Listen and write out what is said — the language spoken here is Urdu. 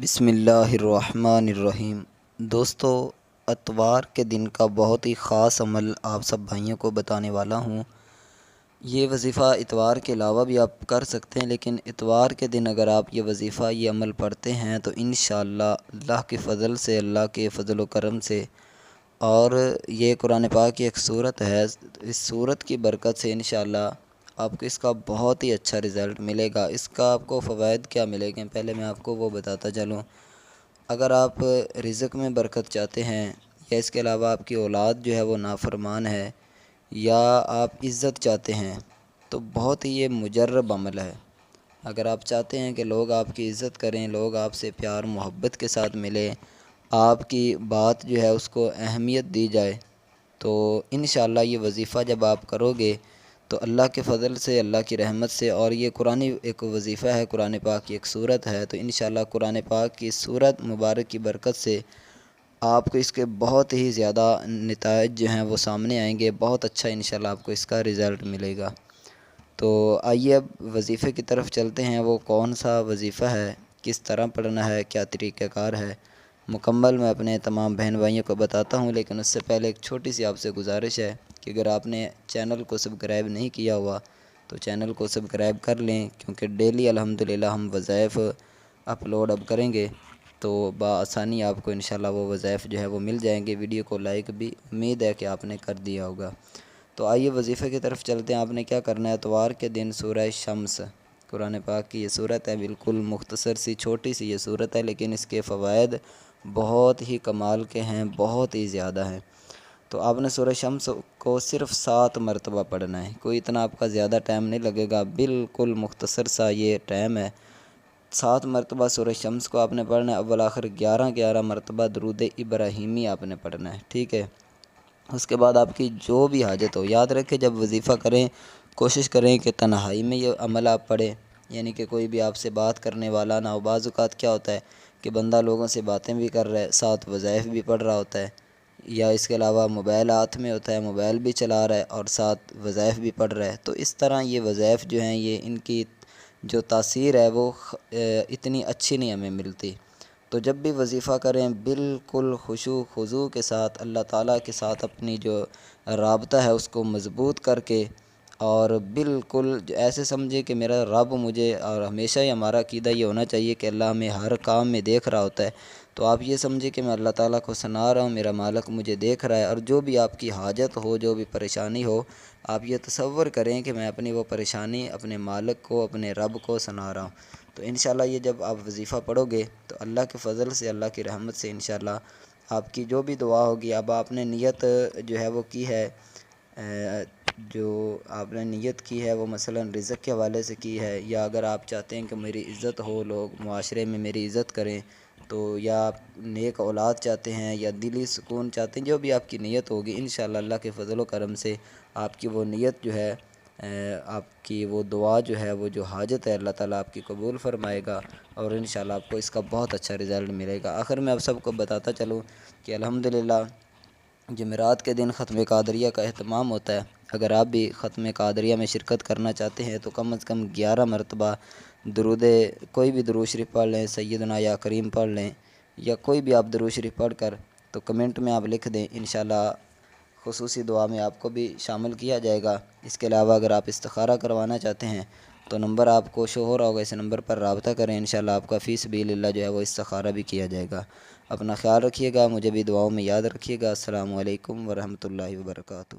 بسم اللہ الرحمن الرحیم۔ دوستو، اتوار کے دن کا بہت ہی خاص عمل آپ سب بھائیوں کو بتانے والا ہوں۔ یہ وظیفہ اتوار کے علاوہ بھی آپ کر سکتے ہیں، لیکن اتوار کے دن اگر آپ یہ وظیفہ یہ عمل پڑھتے ہیں تو انشاءاللہ اللہ کے فضل سے، اللہ کے فضل و کرم سے، اور یہ قرآن پاک کی ایک سورت ہے، اس سورت کی برکت سے انشاءاللہ آپ کو اس کا بہت ہی اچھا رزلٹ ملے گا۔ اس کا آپ کو فوائد کیا ملے گے، پہلے میں آپ کو وہ بتاتا چلوں۔ اگر آپ رزق میں برکت چاہتے ہیں، یا اس کے علاوہ آپ کی اولاد جو ہے وہ نافرمان ہے، یا آپ عزت چاہتے ہیں، تو بہت ہی یہ مجرب عمل ہے۔ اگر آپ چاہتے ہیں کہ لوگ آپ کی عزت کریں، لوگ آپ سے پیار محبت کے ساتھ ملیں، آپ کی بات جو ہے اس کو اہمیت دی جائے، تو انشاءاللہ یہ وظیفہ جب آپ کرو گے تو اللہ کے فضل سے، اللہ کی رحمت سے، اور یہ قرآن ایک وظیفہ ہے، قرآن پاک کی ایک سورت ہے، تو انشاءاللہ قرآن پاک کی سورت مبارک کی برکت سے آپ کو اس کے بہت ہی زیادہ نتائج جو ہیں وہ سامنے آئیں گے۔ بہت اچھا انشاءاللہ آپ کو اس کا رزلٹ ملے گا۔ تو آئیے اب وظیفے کی طرف چلتے ہیں۔ وہ کون سا وظیفہ ہے، کس طرح پڑھنا ہے، کیا طریقہ کار ہے، مکمل میں اپنے تمام بہن بھائیوں کو بتاتا ہوں، لیکن اس سے پہلے ایک چھوٹی سی آپ سے گزارش ہے کہ اگر آپ نے چینل کو سبسکرائب نہیں کیا ہوا تو چینل کو سبسکرائب کر لیں، کیونکہ ڈیلی الحمدللہ ہم وظائف اپلوڈ اب کریں گے تو بآسانی آپ کو انشاءاللہ وہ وظائف جو ہے وہ مل جائیں گے۔ ویڈیو کو لائک بھی امید ہے کہ آپ نے کر دیا ہوگا۔ تو آئیے وظیفے کی طرف چلتے ہیں۔ آپ نے کیا کرنا ہے، اتوار کے دن سورہ شمس، قرآن پاک کی یہ سورت ہے، بالکل مختصر سی چھوٹی سی یہ سورت ہے، لیکن اس کے فوائد بہت ہی کمال کے ہیں، بہت ہی زیادہ ہیں۔ تو آپ نے سورہ شمس کو صرف 7 مرتبہ پڑھنا ہے، کوئی اتنا آپ کا زیادہ ٹائم نہیں لگے گا، بالکل مختصر سا یہ ٹائم ہے۔ 7 مرتبہ سورہ شمس کو آپ نے پڑھنا ہے، اول آخر 11 مرتبہ درود ابراہیمی آپ نے پڑھنا ہے، ٹھیک ہے۔ اس کے بعد آپ کی جو بھی حاجت ہو، یاد رکھیں جب وظیفہ کریں کوشش کریں کہ تنہائی میں یہ عمل آپ پڑھیں، یعنی کہ کوئی بھی آپ سے بات کرنے والا نہ ہو۔ بعض اوقات کیا ہوتا ہے کہ بندہ لوگوں سے باتیں بھی کر رہا ہے، ساتھ وظائف بھی پڑھ رہا ہوتا ہے، یا اس کے علاوہ موبائل ہاتھ میں ہوتا ہے، موبائل بھی چلا رہا ہے اور ساتھ وظائف بھی پڑھ رہا ہے، تو اس طرح یہ وظائف جو ہیں یہ ان کی جو تاثیر ہے وہ اتنی اچھی نہیں ہمیں ملتی۔ تو جب بھی وظیفہ کریں بالکل خشوع خضوع کے ساتھ، اللہ تعالیٰ کے ساتھ اپنی جو رابطہ ہے اس کو مضبوط کر کے، اور بالکل ایسے سمجھے کہ میرا رب مجھے، اور ہمیشہ ہی ہمارا عقیدہ یہ ہونا چاہیے کہ اللہ ہمیں ہر کام میں دیکھ رہا ہوتا ہے، تو آپ یہ سمجھے کہ میں اللہ تعالیٰ کو سنا رہا ہوں، میرا مالک مجھے دیکھ رہا ہے، اور جو بھی آپ کی حاجت ہو، جو بھی پریشانی ہو، آپ یہ تصور کریں کہ میں اپنی وہ پریشانی اپنے مالک کو، اپنے رب کو سنا رہا ہوں۔ تو انشاءاللہ یہ جب آپ وظیفہ پڑھو گے تو اللہ کے فضل سے، اللہ کی رحمت سے انشاءاللہ آپ کی جو بھی دعا ہوگی، اب آپ نے نیت جو ہے وہ کی ہے، جو آپ نے نیت کی ہے وہ مثلا رزق کے حوالے سے کی ہے، یا اگر آپ چاہتے ہیں کہ میری عزت ہو، لوگ معاشرے میں میری عزت کریں، تو یا آپ نیک اولاد چاہتے ہیں، یا دلی سکون چاہتے ہیں، جو بھی آپ کی نیت ہوگی انشاءاللہ اللہ کے فضل و کرم سے آپ کی وہ نیت جو ہے، آپ کی وہ دعا جو ہے، وہ جو حاجت ہے، اللہ تعالیٰ آپ کی قبول فرمائے گا، اور انشاءاللہ آپ کو اس کا بہت اچھا رزلٹ ملے گا۔ آخر میں آپ سب کو بتاتا چلوں کہ الحمدللہ جمعرات کے دن ختم قادریہ کا اہتمام ہوتا ہے۔ اگر آپ بھی ختم قادریہ میں شرکت کرنا چاہتے ہیں تو کم از کم 11 مرتبہ کوئی بھی درود شریف پڑھ لیں، سیدنا یا کریم پڑھ لیں، یا کوئی بھی آپ درود شریف پڑھ کر تو کمنٹ میں آپ لکھ دیں، انشاءاللہ خصوصی دعا میں آپ کو بھی شامل کیا جائے گا۔ اس کے علاوہ اگر آپ استخارہ کروانا چاہتے ہیں تو نمبر آپ کو شو ہو رہا ہوگا، اس نمبر پر رابطہ کریں، انشاءاللہ آپ کا فی سبیل اللہ جو ہے وہ استخارہ بھی کیا جائے گا۔ اپنا خیال رکھیے گا، مجھے بھی دعاؤں میں یاد رکھیے گا۔ السلام علیکم ورحمۃ اللہ وبرکاتہ۔